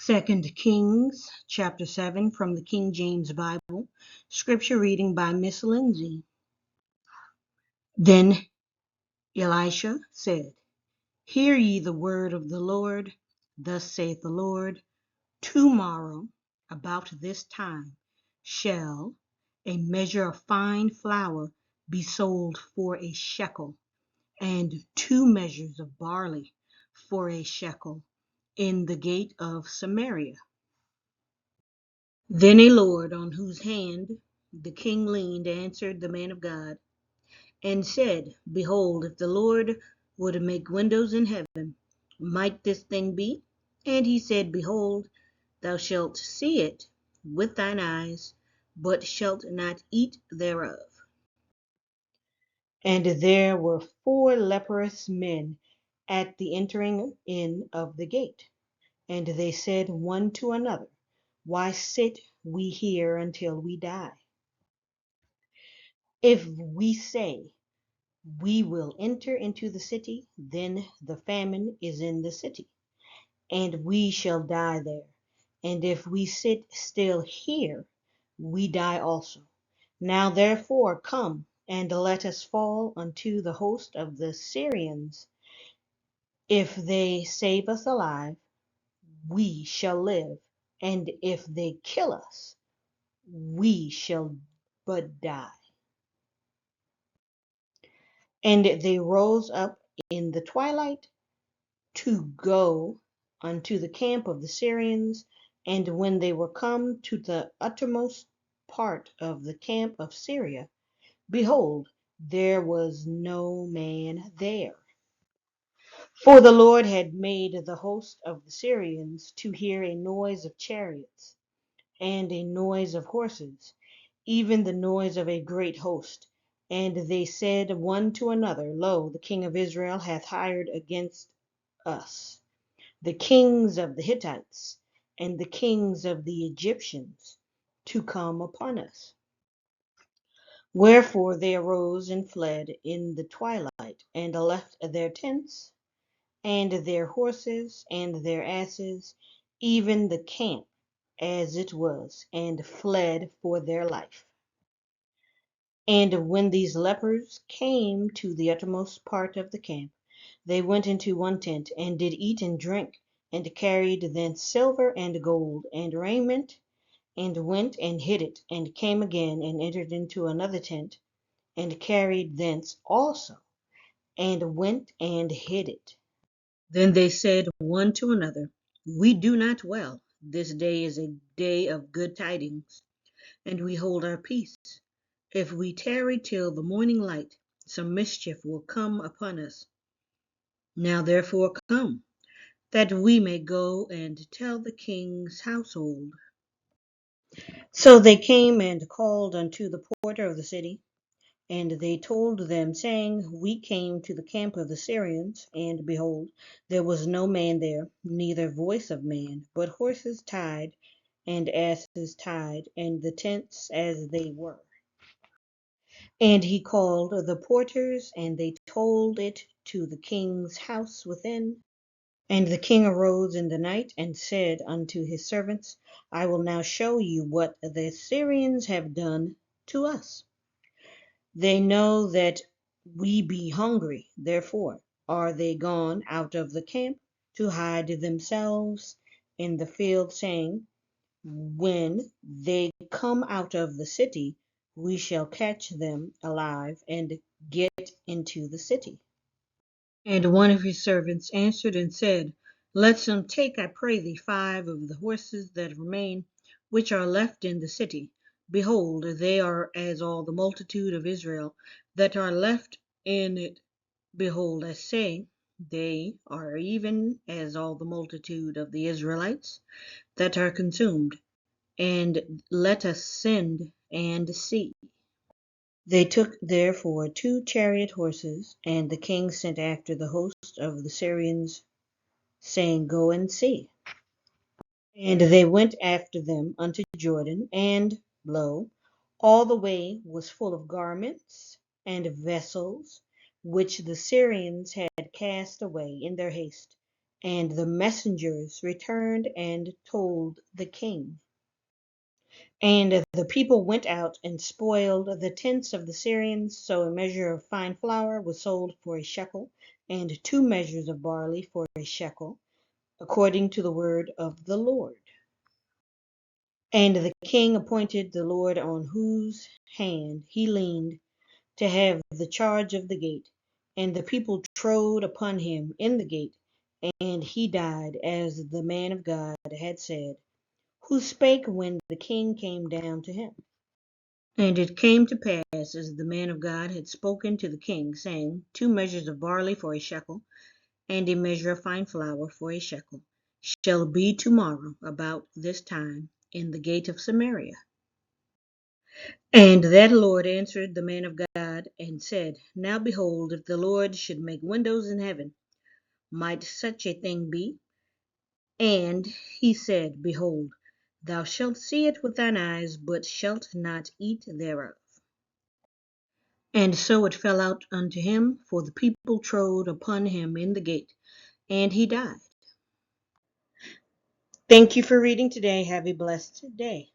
2 Kings chapter 7 from the King James Bible. Scripture reading by Miss Lindsay. Then Elisha said, Hear ye the word of the Lord. Thus saith the Lord, Tomorrow about this time shall a measure of fine flour be sold for a shekel, and 2 measures of barley for a shekel in the gate of Samaria. Then a lord on whose hand the king leaned answered the man of God, and said, Behold, if the Lord would make windows in heaven, might this thing be? And he said, Behold, thou shalt see it with thine eyes, but shalt not eat thereof. And there were 4 leprous men at the entering in of the gate. And they said one to another, Why sit we here until we die? If we say, We will enter into the city, then the famine is in the city, and we shall die there. And if we sit still here, we die also. Now therefore come, and let us fall unto the host of the Syrians. If they save us alive, we shall live, and if they kill us, we shall but die. And they rose up in the twilight to go unto the camp of the Syrians. And when they were come to the uttermost part of the camp of Syria, behold, there was no man there. For the Lord had made the host of the Syrians to hear a noise of chariots and a noise of horses, even the noise of a great host. And they said one to another, Lo, the king of Israel hath hired against us the kings of the Hittites and the kings of the Egyptians to come upon us. Wherefore they arose and fled in the twilight, and left their tents, and their horses, and their asses, even the camp as it was, and fled for their life. And when these lepers came to the uttermost part of the camp, they went into one tent, and did eat and drink, and carried thence silver and gold and raiment, and went and hid it, and came again and entered into another tent, and carried thence also, and went and hid it. Then they said one to another, We do not well. This day is a day of good tidings, and we hold our peace. If we tarry till the morning light, some mischief will come upon us. Now therefore come, that we may go and tell the king's household. So they came and called unto the porter of the city, and they told them, saying, We came to the camp of the Syrians, and behold, there was no man there, neither voice of man, but horses tied, and asses tied, and the tents as they were. And he called the porters, and they told it to the king's house within. And the king arose in the night, and said unto his servants, I will now show you what the Syrians have done to us. They know that we be hungry, therefore are they gone out of the camp to hide themselves in the field, saying, When they come out of the city, we shall catch them alive and get into the city. And one of his servants answered and said, Let them take, I pray thee, 5 of the horses that remain, which are left in the city. Behold, they are as all the multitude of Israel that are left in it. Behold, I say, they are even as all the multitude of the Israelites that are consumed. And let us send and see. They took therefore 2 chariot horses, and the king sent after the host of the Syrians, saying, Go and see. And they went after them unto Jordan, and, lo, all the way was full of garments and vessels, which the Syrians had cast away in their haste, And the messengers returned and told the king. And the people went out and spoiled the tents of the Syrians. So a measure of fine flour was sold for a shekel, and 2 measures of barley for a shekel, according to the word of the Lord. And the king appointed the Lord on whose hand he leaned to have the charge of the gate. And the people trode upon him in the gate, and he died, as the man of God had said, who spake when the king came down to him. And it came to pass, as the man of God had spoken to the king, saying, 2 measures of barley for a shekel, and a measure of fine flour for a shekel, shall be tomorrow about this time in the gate of Samaria. And that Lord answered the man of God and said, Now behold, if the Lord should make windows in heaven, might such a thing be? And he said, Behold, thou shalt see it with thine eyes, but shalt not eat thereof. And so it fell out unto him, for the people trode upon him in the gate, and he died. Thank you for reading today. Have a blessed day.